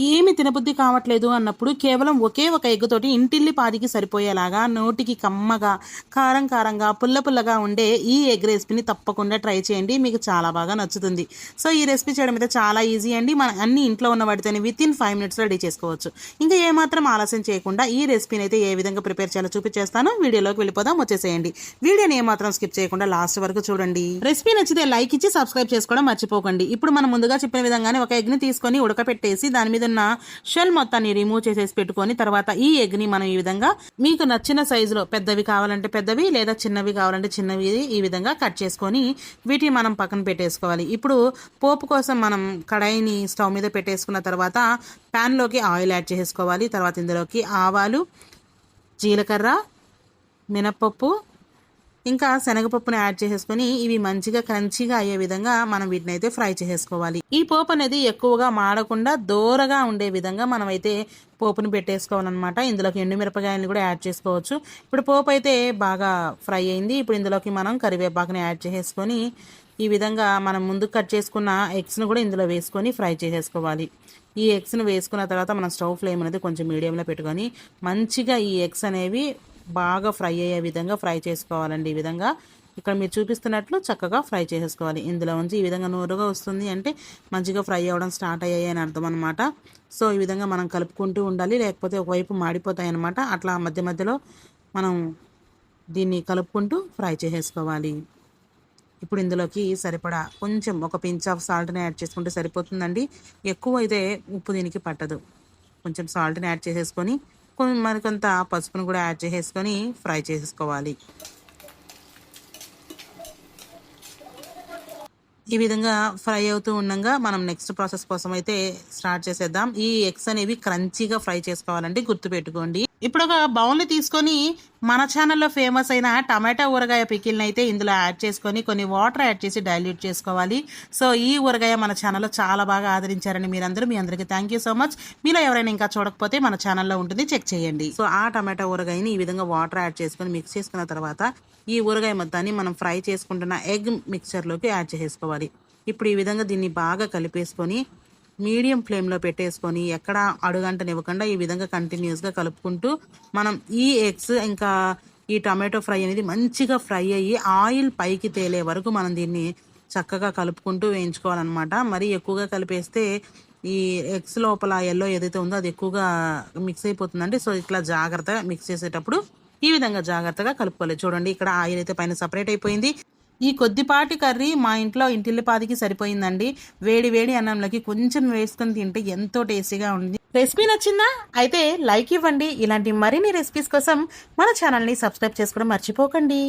ఏమి తినబుద్ధి కావట్లేదు అన్నప్పుడు కేవలం ఒకే ఒక ఎగ్ తోటి ఇంటిల్లి పాదికి సరిపోయేలాగా నోటికి కమ్మగా కారం కారంగా పుల్ల పుల్లగా ఉండే ఈ ఎగ్ రెసిపీని తప్పకుండా ట్రై చేయండి, మీకు చాలా బాగా నచ్చుతుంది. సో ఈ రెసిపీ చేయడం అయితే చాలా ఈజీ అండి. మన అన్ని ఇంట్లో ఉన్న వాటితోనే వితిన్ 5 minutes రెడీ చేసుకోవచ్చు. ఇంకా ఏమాత్రం ఆలస్యం చేయకుండా ఈ రెసిపీని అయితే ఏ విధంగా ప్రిపేర్ చేయాలో చూపించేస్తాను. వీడియోలోకి వెళ్ళిపోదాం, వచ్చేసేయండి. వీడియోని ఏమాత్రం స్కిప్ చేయకుండా లాస్ట్ వరకు చూడండి. రెసిపీ నచ్చితే లైక్ ఇచ్చి సబ్స్క్రైబ్ చేసుకోవడం మర్చిపోకండి. ఇప్పుడు మనం ముందుగా చెప్పిన విధంగానే ఒక ఎగ్ని తీసుకొని ఉడకపెట్టేసి దాని మీద ఉన్న షెల్ మొత్తాన్ని రిమూవ్ చేసేసి పెట్టుకొని తర్వాత ఈ ఎగ్ ని మనం ఈ విధంగా మీకు నచ్చిన సైజులో పెద్దవి కావాలంటే పెద్దవి లేదా చిన్నవి కావాలంటే చిన్నవి ఈ విధంగా కట్ చేసుకొని వీటిని మనం పక్కన పెట్టేసుకోవాలి. ఇప్పుడు పోపు కోసం మనం కడాయిని స్టవ్ మీద పెట్టేసుకున్న తర్వాత ప్యాన్ లోకి ఆయిల్ యాడ్ చేసుకోవాలి. తర్వాత ఇందులోకి ఆవాలు, జీలకర్ర, మినప్పప్పు ఇంకా శనగపప్పుని యాడ్ చేసేసుకొని ఇవి మంచిగా క్రంచీగా అయ్యే విధంగా మనం వీటిని అయితే ఫ్రై చేసేసుకోవాలి. ఈ పోపు అనేది ఎక్కువగా మాడకుండా దోరగా ఉండే విధంగా మనం అయితే పోపుని పెట్టేసుకోవాలన్నమాట. ఇందులోకి ఎండుమిరపకాయలను కూడా యాడ్ చేసుకోవచ్చు. ఇప్పుడు పోపు అయితే బాగా ఫ్రై అయింది. ఇప్పుడు ఇందులోకి మనం కరివేపాకుని యాడ్ చేసేసుకొని ఈ విధంగా మనం ముందు కట్ చేసుకున్న ఎగ్స్ను కూడా ఇందులో వేసుకొని ఫ్రై చేసేసుకోవాలి. ఈ ఎగ్స్ను వేసుకున్న తర్వాత మనం స్టవ్ ఫ్లేమ్ అనేది కొంచెం మీడియంలో పెట్టుకొని మంచిగా ఈ ఎగ్స్ అనేవి బాగా ఫ్రై అయ్యే విధంగా ఫ్రై చేసుకోవాలండి. ఈ విధంగా ఇక్కడ మీరు చూపిస్తున్నట్లు చక్కగా ఫ్రై చేసేసుకోవాలి. ఇందులో ఉంచి ఈ విధంగా నూరుగా వస్తుంది అంటే మంచిగా ఫ్రై అవ్వడం స్టార్ట్ అయ్యాయి అని అర్థం అనమాట. సో ఈ విధంగా మనం కలుపుకుంటూ ఉండాలి, లేకపోతే ఒకవైపు మాడిపోతాయి అనమాట. అట్లా మధ్య మధ్యలో మనం దీన్ని కలుపుకుంటూ ఫ్రై చేసేసుకోవాలి. ఇప్పుడు ఇందులోకి సరిపడా కొంచెం ఒక పించ్ ఆఫ్ సాల్ట్ని యాడ్ చేసుకుంటే సరిపోతుందండి. ఎక్కువ అయితే ఉప్పు దీనికి పట్టదు. కొంచెం సాల్ట్ని యాడ్ చేసేసుకొని మరికొంత పసుపును కూడా యాడ్ చేసేసుకొని ఫ్రై చేసేసుకోవాలి. ఈ విధంగా ఫ్రై అవుతూ ఉండగా మనం నెక్స్ట్ ప్రాసెస్ కోసం అయితే స్టార్ట్ చేసేద్దాం. ఈ ఎగ్స్ అనేవి క్రంచీగా ఫ్రై చేసుకోవాలండి, గుర్తుపెట్టుకోండి. ఇప్పుడు ఒక బౌల్ని తీసుకొని మన ఛానల్లో ఫేమస్ అయిన టమాటా ఊరగాయ పికిల్ని అయితే ఇందులో యాడ్ చేసుకొని కొన్ని వాటర్ యాడ్ చేసి డైల్యూట్ చేసుకోవాలి. సో ఈ ఊరగాయ మన ఛానల్లో చాలా బాగా ఆదరించారని మీరందరూ, మీ అందరికీ థ్యాంక్ యూ సో మచ్. మీలో ఎవరైనా ఇంకా చూడకపోతే మన ఛానల్లో ఉంటుంది, చెక్ చేయండి. సో ఆ టమాటా ఊరగాయని ఈ విధంగా వాటర్ యాడ్ చేసుకొని మిక్స్ చేసుకున్న తర్వాత ఈ ఊరగాయ మొత్తాన్ని మనం ఫ్రై చేసుకుంటున్న ఎగ్ మిక్చర్లోకి యాడ్ చేసుకోవాలి. ఇప్పుడు ఈ విధంగా దీన్ని బాగా కలిపేసుకొని మీడియం ఫ్లేమ్లో పెట్టేసుకొని ఎక్కడ అడుగంటనివ్వకుండా ఈ విధంగా కంటిన్యూస్గా కలుపుకుంటూ మనం ఈ ఎగ్స్ ఇంకా ఈ టమాటో ఫ్రై అనేది మంచిగా ఫ్రై అయ్యి ఆయిల్ పైకి తేలే వరకు మనం దీన్ని చక్కగా కలుపుకుంటూ వేయించుకోవాలన్నమాట. మరీ ఎక్కువగా కలిపేస్తే ఈ ఎగ్స్ లోపల ఎల్లో ఏదైతే ఉందో అది ఎక్కువగా మిక్స్ అయిపోతుందండి. సో ఇట్లా జాగ్రత్తగా మిక్స్ చేసేటప్పుడు ఈ విధంగా జాగ్రత్తగా కలుపుకోవాలి. చూడండి ఇక్కడ ఆయిల్ అయితే పైన సపరేట్ అయిపోయింది. ఈ కొద్దిపాటి కర్రీ మా ఇంట్లో ఇంటిల్లిపాదికి సరిపోయిందండి. వేడి వేడి అన్నంలోకి కొంచెం వేసుకొని తింటే ఎంతో టేస్టీగా ఉంది. రెసిపీ నచ్చిందా? అయితే లైక్ ఇవ్వండి. ఇలాంటి మరిన్ని రెసిపీస్ కోసం మన ఛానల్ని సబ్స్క్రైబ్ చేసుకోవడం మర్చిపోకండి.